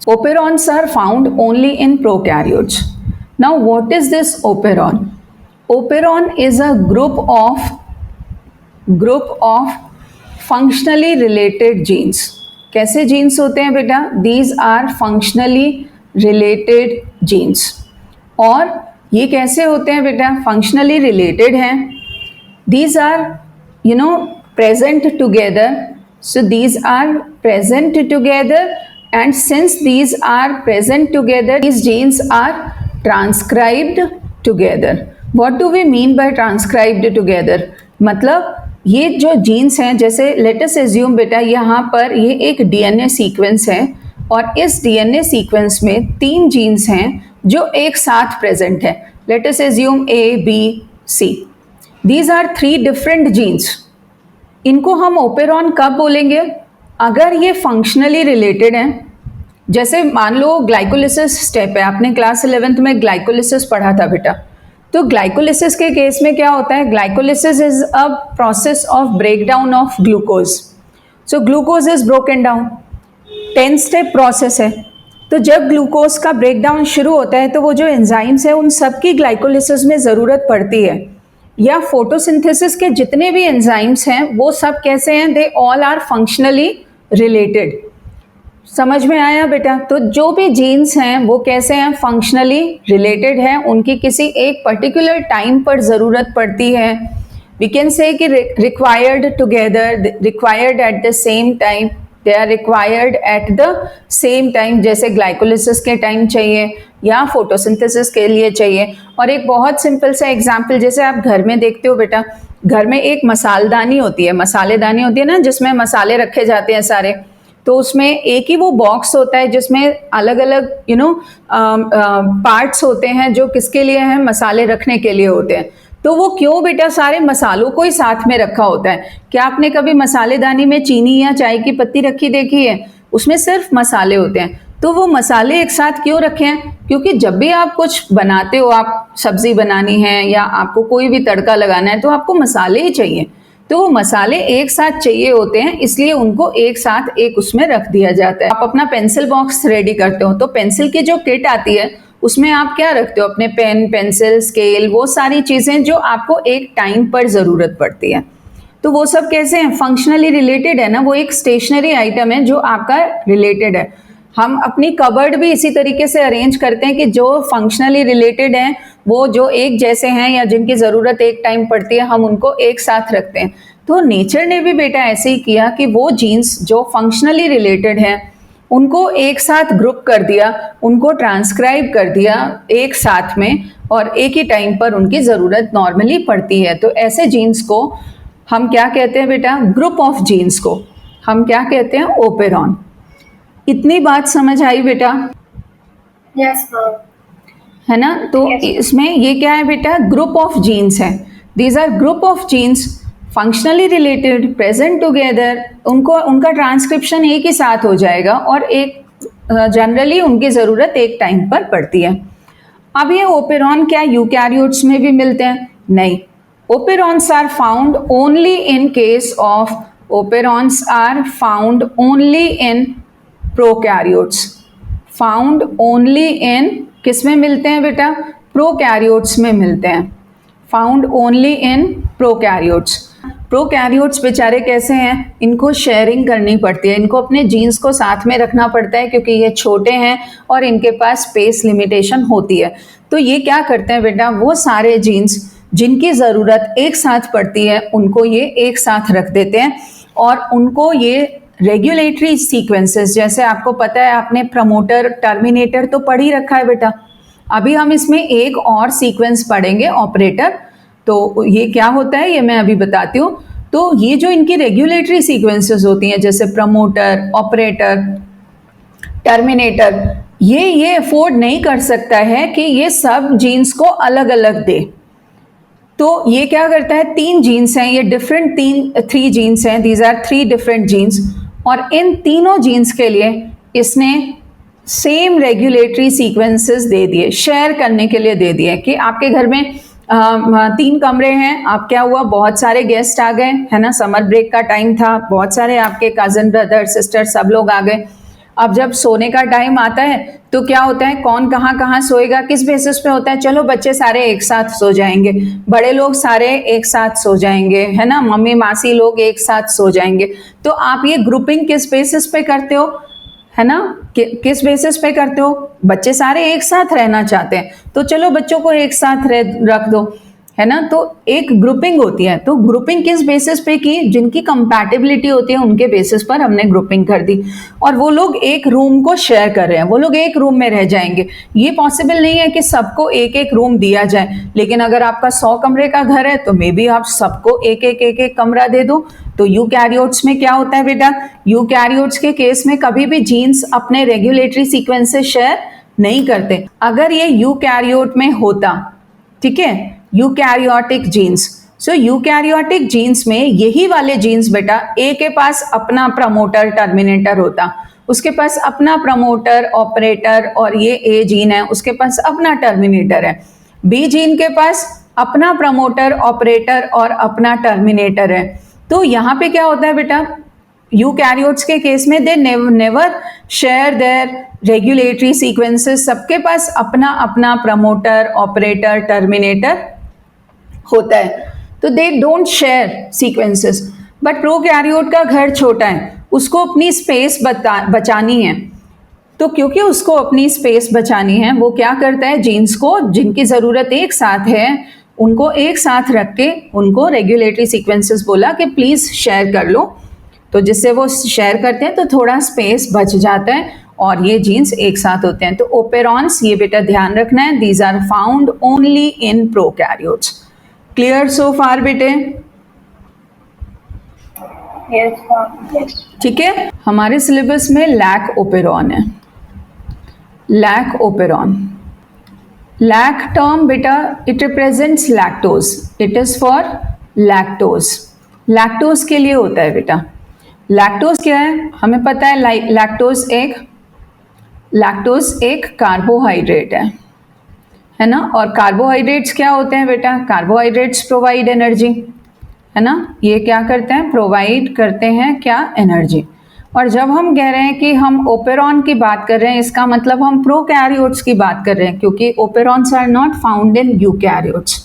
Operons are found only in prokaryotes. Now, what is this operon? Operon is a group of functionally related genes. कैसे genes होते हैं बेटा? These are functionally related genes. और ये कैसे होते हैं बेटा? Functionally related हैं. These are present together. So these are present together, and since these are present together, these genes are transcribed together. What do we mean by transcribed together? मतलब ये जो जीन्स हैं, जैसे लेट अस एज्यूम बेटा यहाँ पर ये एक डीएनए सीक्वेंस है और इस डीएनए सीक्वेंस में 3 जीन्स हैं जो एक साथ प्रेजेंट है. Let us assume A B C. These are 3 different genes. इनको हम ओपेरॉन कब बोलेंगे? अगर ये फंक्शनली रिलेटेड हैं. जैसे मान लो ग्लाइकोलिसिस स्टेप है, आपने क्लास 11th में ग्लाइकोलिसिस पढ़ा था बेटा. तो ग्लाइकोलिसिस के केस में क्या होता है? Glycolysis is a process of breakdown of glucose. So glucose is broken down. 10 step process है. तो जब ग्लूकोज का ब्रेकडाउन शुरू होता है तो वो जो एंजाइम्स है उन सब की ग्लाइकोलिसिस में ज़रूरत पड़ती है. या फोटोसिंथेसिस के जितने भी एंजाइम्स हैं वो सब कैसे हैं? They all are functionally related. समझ में आया बेटा? तो जो भी जीन्स हैं वो कैसे हैं? फंक्शनली रिलेटेड हैं. उनकी किसी एक पर्टिकुलर टाइम पर ज़रूरत पड़ती है. वी कैन से कि required together, required at the same time, they are required at the same time. जैसे ग्लाइकोलिसिस के टाइम चाहिए या फोटोसिंथेसिस के लिए चाहिए. और एक बहुत सिंपल सा एग्जाम्पल, जैसे आप घर में देखते हो बेटा, घर में एक मसालदानी होती है, मसालेदानी होती है ना, जिसमें मसाले रखे जाते हैं सारे. तो उसमें एक ही वो बॉक्स होता है जिसमें अलग अलग पार्ट्स होते हैं जो किसके लिए हैं? मसाले रखने के लिए होते हैं. तो वो क्यों बेटा सारे मसालों को ही साथ में रखा होता है? क्या आपने कभी मसालेदानी में चीनी या चाय की पत्ती रखी देखी है? उसमें सिर्फ मसाले होते हैं. तो वो मसाले एक साथ क्यों रखे हैं? क्योंकि जब भी आप कुछ बनाते हो, आप सब्जी बनानी है या आपको कोई भी तड़का लगाना है, तो आपको मसाले ही चाहिए. तो वो मसाले एक साथ चाहिए होते हैं, इसलिए उनको एक साथ एक उसमें रख दिया जाता है. आप अपना पेंसिल बॉक्स रेडी करते हो तो पेंसिल की जो किट आती है उसमें आप क्या रखते हो? अपने पेन, पेंसिल, स्केल, वो सारी चीज़ें जो आपको एक टाइम पर ज़रूरत पड़ती है. तो वो सब कैसे हैं? फंक्शनली रिलेटेड है ना. वो एक स्टेशनरी आइटम है जो आपका रिलेटेड है. हम अपनी कबर्ड भी इसी तरीके से अरेंज करते हैं कि जो फंक्शनली रिलेटेड हैं वो जो एक जैसे हैं या जिनकी ज़रूरत एक टाइम पड़ती है हम उनको एक साथ रखते हैं. तो नेचर ने भी बेटा ऐसे ही किया कि वो जीन्स जो फंक्शनली रिलेटेड हैं उनको एक साथ ग्रुप कर दिया, उनको ट्रांसक्राइब कर दिया एक साथ में, और एक ही टाइम पर उनकी ज़रूरत नॉर्मली पड़ती है. तो ऐसे जीन्स को हम क्या कहते हैं बेटा? ग्रुप ऑफ जीन्स को हम क्या कहते हैं? ओपेरॉन. इतनी बात समझ आई बेटा? Yes ma'am. है ना? तो इसमें ये क्या है बेटा? ग्रुप ऑफ जीन्स है. These are group of genes functionally related, present together. उनको उनका ट्रांसक्रिप्शन एक ही साथ हो जाएगा और एक जनरली उनकी ज़रूरत एक टाइम पर पड़ती है. अब ये ओपेरॉन क्या यूकैरियोट्स में भी मिलते हैं? नहीं. Operons are found only in case of operons are found only in prokaryotes. Found only in किस में मिलते हैं बेटा? प्रोकैरियोट्स में मिलते हैं. Found only in prokaryotes. Prokaryotes बेचारे कैसे हैं? इनको शेयरिंग करनी पड़ती है, इनको अपने जीन्स को साथ में रखना पड़ता है क्योंकि ये छोटे हैं और इनके पास स्पेस लिमिटेशन होती है. तो ये क्या करते हैं बेटा? वो सारे जीन्स जिनकी ज़रूरत एक साथ पड़ती है उनको ये एक साथ रख देते हैं और उनको ये रेगुलेटरी सीक्वेंसेस, जैसे आपको पता है, आपने प्रमोटर, टर्मिनेटर तो पढ़ ही रखा है बेटा. अभी हम इसमें एक और सीक्वेंस पढ़ेंगे, ऑपरेटर. तो ये क्या होता है ये मैं अभी बताती हूँ. तो ये जो इनकी रेगुलेटरी सीक्वेंसेस होती हैं जैसे प्रमोटर, ऑपरेटर, टर्मिनेटर, ये अफोर्ड नहीं कर सकता है कि ये सब जीन्स को अलग अलग दे. तो ये क्या करता है? 3 जीन्स हैं, ये डिफरेंट 3 जीन्स हैं. दीज आर 3 डिफरेंट जीन्स और इन तीनों जीन्स के लिए इसने सेम रेगुलेटरी सीक्वेंसेस दे दिए, शेयर करने के लिए दे दिए. कि आपके घर में 3 कमरे हैं, आप क्या हुआ, बहुत सारे गेस्ट आ गए, है ना, समर ब्रेक का टाइम था, बहुत सारे आपके कज़न, ब्रदर, सिस्टर सब लोग आ गए. अब जब सोने का टाइम आता है तो क्या होता है, कौन कहाँ कहाँ सोएगा, किस बेसिस पे होता है, चलो बच्चे सारे एक साथ सो जाएंगे, बड़े लोग सारे एक साथ सो जाएंगे, है ना, मम्मी मासी लोग एक साथ सो जाएंगे। तो आप ये ग्रुपिंग किस बेसिस पे करते हो, है ना, किस बेसिस पे करते हो, बच्चे सारे एक साथ रहना चाहते हैं तो चलो बच्चों को एक साथ रख दो, है ना। तो एक ग्रुपिंग होती है, तो ग्रुपिंग किस बेसिस पे की, जिनकी कंपैटिबिलिटी होती है उनके बेसिस पर हमने ग्रुपिंग कर दी। और वो लोग एक रूम को शेयर कर रहे हैं, वो लोग एक रूम में रह जाएंगे। ये पॉसिबल नहीं है कि सबको एक एक रूम दिया जाए, लेकिन अगर आपका 100 कमरे का घर है तो मे बी आप सबको एक एक कमरा दे दो। तो यूकैरियोट्स में क्या होता है बेटा, यूकैरियोट्स के केस में कभी भी जीन्स अपने रेगुलेटरी सीक्वेंस से शेयर नहीं करते। अगर ये यूकैरियोट में होता, ठीक है, यूकैरियोटिक जीन्स, सो यूकैरियोटिक जीन्स में यही वाले जीन्स बेटा, ए के पास अपना प्रमोटर टर्मिनेटर होता, उसके पास अपना प्रमोटर ऑपरेटर, और ये ए जीन है उसके पास अपना टर्मिनेटर है। बी जीन के पास अपना प्रमोटर ऑपरेटर और अपना टर्मिनेटर है। तो यहाँ पे क्या होता है बेटा, यूकैरियोट्स के केस में they never share their regulatory sequences, सबके पास अपना अपना प्रमोटर ऑपरेटर टर्मिनेटर होता है, तो they don't share sequences. But prokaryote का घर छोटा है, उसको अपनी स्पेस बचानी है, तो क्योंकि उसको अपनी स्पेस बचानी है वो क्या करता है, जीन्स को जिनकी ज़रूरत एक साथ है उनको एक साथ रख के उनको रेगुलेटरी सीक्वेंसेस बोला कि प्लीज़ शेयर कर लो, तो जिससे वो शेयर करते हैं तो थोड़ा स्पेस बच जाता है और ये जीन्स एक साथ होते हैं। तो ओपेरॉन्स, ये बेटा ध्यान रखना है, these are found only in prokaryotes. Clear so far बेटे? Yes, ma'am. ठीक है, हमारे सिलेबस में लैक ओपेरॉन है, लैक ओपेरॉन। लैक टर्म बेटा, it represents lactose, it is for lactose, lactose के लिए होता है बेटा। लैक्टोज क्या है हमें पता है, लैक्टोज एक कार्बोहाइड्रेट है ना, और कार्बोहाइड्रेट्स क्या होते हैं बेटा, कार्बोहाइड्रेट्स प्रोवाइड एनर्जी, है ना, ये क्या करते हैं, प्रोवाइड करते हैं क्या, एनर्जी। और जब हम कह रहे हैं कि हम ओपेरॉन की बात कर रहे हैं, इसका मतलब हम प्रोकैरियोट्स की बात कर रहे हैं, क्योंकि operons are not found in eukaryotes.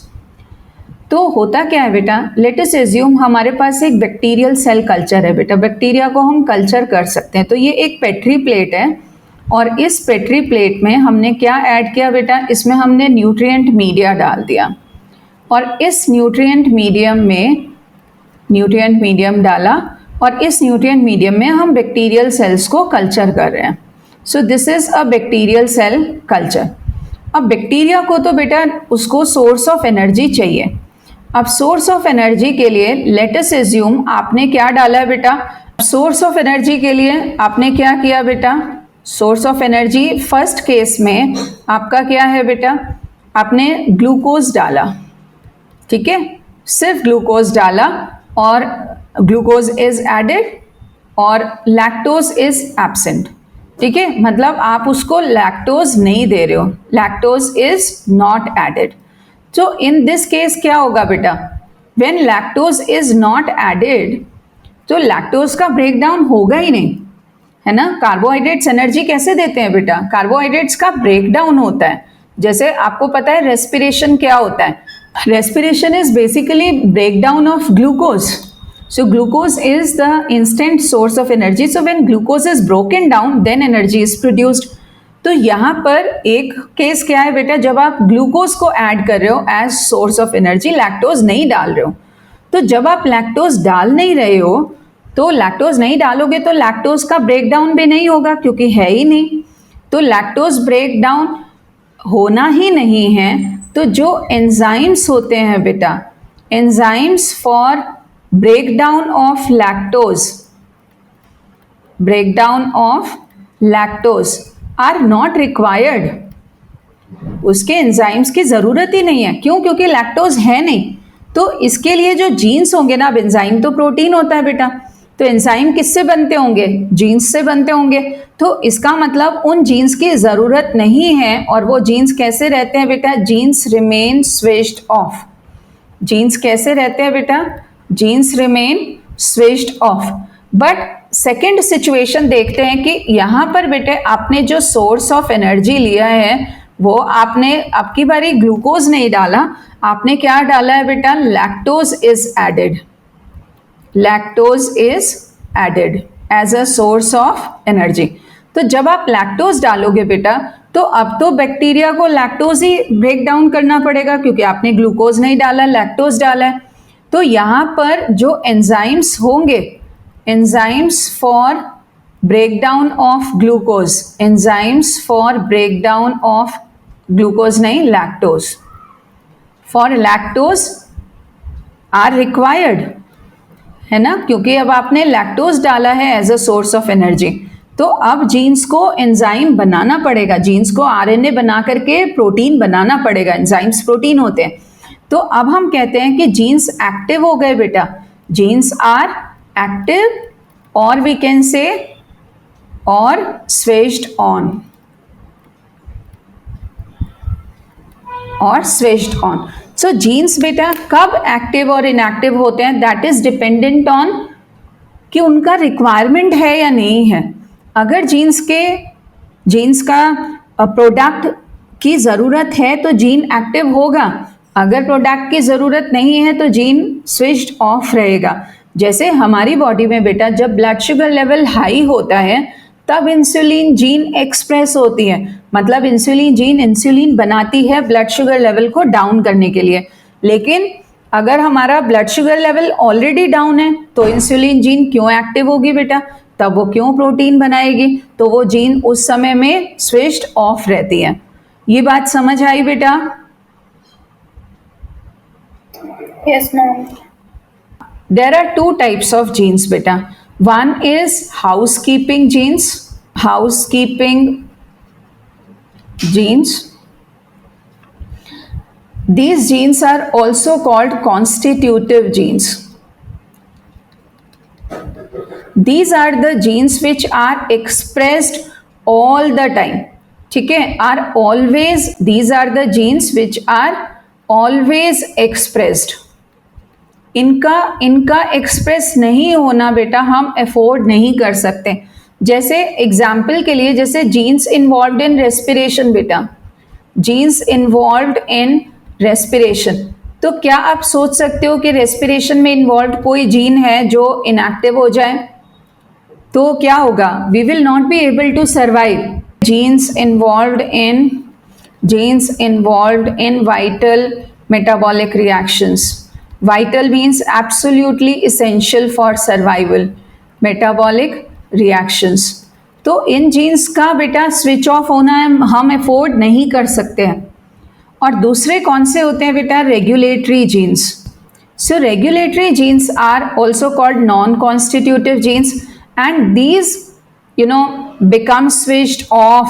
तो होता क्या है बेटा, लेट अस एज्यूम हमारे पास एक बैक्टीरियल सेल कल्चर है बेटा, बैक्टीरिया को हम कल्चर कर सकते हैं। तो ये एक पेट्री प्लेट है और इस पेट्री प्लेट में हमने क्या ऐड किया बेटा, इसमें हमने न्यूट्रिएंट मीडिया डाल दिया और इस न्यूट्रिएंट मीडियम डाला और इस न्यूट्रिएंट मीडियम में हम बैक्टीरियल सेल्स को कल्चर कर रहे हैं। So this is a bacterial cell culture. अब बैक्टीरिया को तो बेटा उसको सोर्स ऑफ एनर्जी चाहिए। अब सोर्स ऑफ एनर्जी के लिए लेट अस एज्यूम आपने क्या डाला है बेटा, सोर्स ऑफ एनर्जी के लिए आपने क्या किया बेटा, source of energy first case में आपका क्या है बेटा, आपने ग्लूकोज डाला, ठीक है, सिर्फ ग्लूकोज डाला और ग्लूकोज इज एडेड और लैक्टोज इज एब्सेंट, ठीक है, मतलब आप उसको लैक्टोज नहीं दे रहे हो, लैक्टोज इज नॉट एडेड। तो इन दिस केस क्या होगा बेटा, when lactose is not added तो लैक्टोज का ब्रेकडाउन होगा ही नहीं, है ना। कार्बोहाइड्रेट्स एनर्जी कैसे देते हैं बेटा, कार्बोहाइड्रेट्स का ब्रेकडाउन होता है। जैसे आपको पता है रेस्पिरेशन क्या होता है, respiration is basically breakdown of glucose. So glucose is the instant source of energy, so when glucose is broken down then energy is produced. तो यहाँ पर एक केस क्या है बेटा, जब आप ग्लूकोज को ऐड कर रहे हो as source of energy, lactose नहीं डाल रहे हो, तो जब आप लैक्टोज डाल नहीं रहे हो तो लैक्टोज नहीं डालोगे तो लैक्टोज का ब्रेकडाउन भी नहीं होगा क्योंकि है ही नहीं, तो लैक्टोज ब्रेकडाउन होना ही नहीं है। तो जो एंजाइम्स होते हैं बेटा, enzymes for breakdown of lactose are not required, उसके एंजाइम्स की ज़रूरत ही नहीं है। क्यों? क्योंकि लैक्टोज है नहीं। तो इसके लिए जो जीन्स होंगे ना, अब एंजाइम तो प्रोटीन होता है बेटा, तो एंजाइम किससे बनते होंगे, जीन्स से बनते होंगे। तो इसका मतलब उन जीन्स की ज़रूरत नहीं है। और वो जीन्स कैसे रहते हैं बेटा, genes remain switched off. Genes कैसे रहते हैं बेटा, genes remain switched off. But second situation देखते हैं कि यहाँ पर बेटे आपने जो सोर्स ऑफ एनर्जी लिया है वो आपने अब की बारी ग्लूकोज नहीं डाला, आपने क्या डाला है बेटा, lactose is added. Lactose is added as a source of energy. तो जब आप लैक्टोज डालोगे बेटा तो अब तो बैक्टीरिया को लैक्टोज ही ब्रेक डाउन करना पड़ेगा क्योंकि आपने ग्लूकोज नहीं डाला, लैक्टोज डाला है. तो यहाँ पर जो एंजाइम्स होंगे, enzymes for breakdown of glucose, enzymes for breakdown of glucose नहीं, lactose, for lactose are required, है ना, क्योंकि अब आपने लैक्टोज डाला है as a source of energy. तो अब जीन्स को एंजाइम बनाना पड़ेगा, जीन्स को आरएनए बना करके प्रोटीन बनाना पड़ेगा, एंजाइम्स प्रोटीन होते हैं. तो अब हम कहते हैं कि जीन्स एक्टिव हो गए बेटा, जीन्स आर एक्टिव और वी कैन से और स्विच्ड ऑन, और स्विच्ड ऑन. सो जीन्स बेटा कब एक्टिव और इनएक्टिव होते हैं, दैट इज डिपेंडेंट ऑन कि उनका रिक्वायरमेंट है या नहीं है. अगर जीन्स का प्रोडक्ट की ज़रूरत है तो जीन एक्टिव होगा, अगर प्रोडक्ट की ज़रूरत नहीं है तो जीन स्विच्ड ऑफ रहेगा. जैसे हमारी बॉडी में बेटा जब ब्लड शुगर लेवल हाई होता है तब इंसुलिन जीन एक्सप्रेस होती है, मतलब इंसुलिन जीन इंसुलिन बनाती है ब्लड शुगर लेवल को डाउन करने के लिए. लेकिन अगर हमारा blood sugar level already down है तो इंसुलिन जीन क्यों एक्टिव होगी बेटा, तब वो क्यों प्रोटीन बनाएगी, तो वो जीन उस समय में स्विच्ड ऑफ रहती है. ये बात समझ आई बेटा? Yes, ma'am. There are two types of genes beta. One is housekeeping genes. Housekeeping genes. These genes are also called constitutive genes. These are the genes which are expressed all the time. ठीक है, are always, these are the genes which are always expressed. इनका express नहीं होना बेटा हम afford नहीं कर सकते. जैसे एग्जाम्पल के लिए, जैसे जीन्स इन्वॉल्व्ड इन रेस्पिरेशन बेटा, जीन्स इन्वॉल्व्ड इन रेस्पिरेशन, तो क्या आप सोच सकते हो कि रेस्पिरेशन में इन्वॉल्व्ड कोई जीन है जो इनएक्टिव हो जाए, तो क्या होगा, we will not be able to survive. Genes involved in vital metabolic reactions. Vital means absolutely essential for survival. Metabolic reactions. तो इन जीन्स का बेटा स्विच ऑफ होना हम अफोर्ड नहीं कर सकते हैं. और दूसरे कौन से होते हैं बेटा, regulatory genes. So regulatory genes are also called non constitutive genes and these become switched off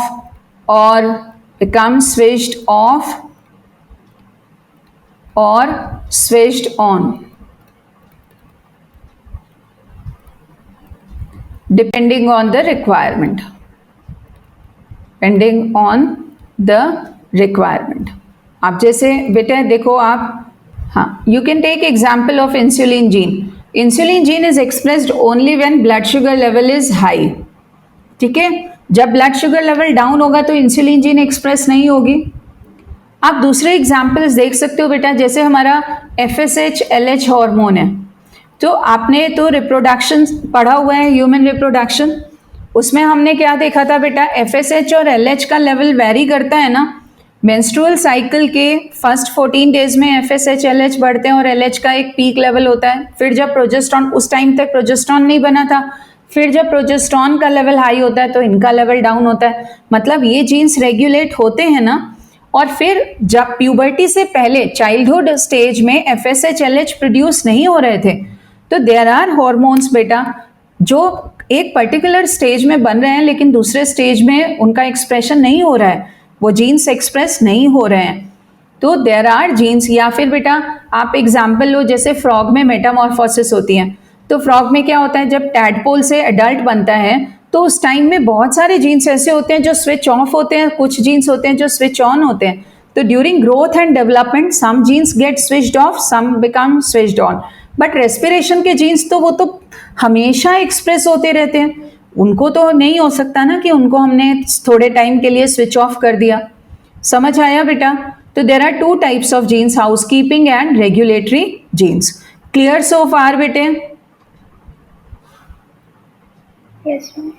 or switched on depending on the requirement. अब जैसे बेटा देखो आप, हाँ, you can take example of insulin gene. Insulin gene is expressed only when blood sugar level is high. ठीक है, जब blood sugar level down होगा तो इंसुलिन जीन एक्सप्रेस नहीं होगी. आप दूसरे एग्जाम्पल्स देख सकते हो बेटा, जैसे हमारा FSH LH हार्मोन है, तो आपने तो रिप्रोडक्शन पढ़ा हुआ है, ह्यूमन रिप्रोडक्शन, उसमें हमने क्या देखा था बेटा, FSH और LH का लेवल वेरी करता है ना. मेंस्ट्रुअल साइकिल के फर्स्ट 14 डेज में FSH LH बढ़ते हैं और LH का एक पीक लेवल होता है. फिर जब प्रोजेस्टेरॉन, उस टाइम तक प्रोजेस्टेरॉन नहीं बना था, फिर जब प्रोजेस्टेरॉन का लेवल हाई होता है तो इनका लेवल डाउन होता है. मतलब ये जीन्स रेगुलेट होते हैं ना. और फिर जब प्यूबर्टी से पहले चाइल्डहुड स्टेज में FSH LH प्रोड्यूस नहीं हो रहे थे, तो देयर आर हॉर्मोन्स बेटा जो एक पर्टिकुलर स्टेज में बन रहे हैं लेकिन दूसरे स्टेज में उनका एक्सप्रेशन नहीं हो रहा है, वो जीन्स एक्सप्रेस नहीं हो रहे हैं. तो देयर आर जीन्स. या फिर बेटा आप एग्जाम्पल लो, जैसे फ्रॉग में मेटामॉर्फोसिस होती है, तो फ्रॉग में क्या होता है, जब टैडपोल से एडल्ट बनता है तो उस टाइम में बहुत सारे जीन्स ऐसे होते हैं जो स्विच ऑफ होते हैं, कुछ जीन्स होते हैं जो स्विच ऑन होते हैं. तो during growth and development some genes get switched off, some become switched on. But respiration के जीन्स तो वो तो हमेशा एक्सप्रेस होते रहते हैं, उनको तो नहीं हो सकता ना कि उनको हमने थोड़े टाइम के लिए स्विच ऑफ कर दिया। समझ आया बेटा? तो there are two types of genes, housekeeping and regulatory genes. Clear so far बेटे? Yes, ma'am.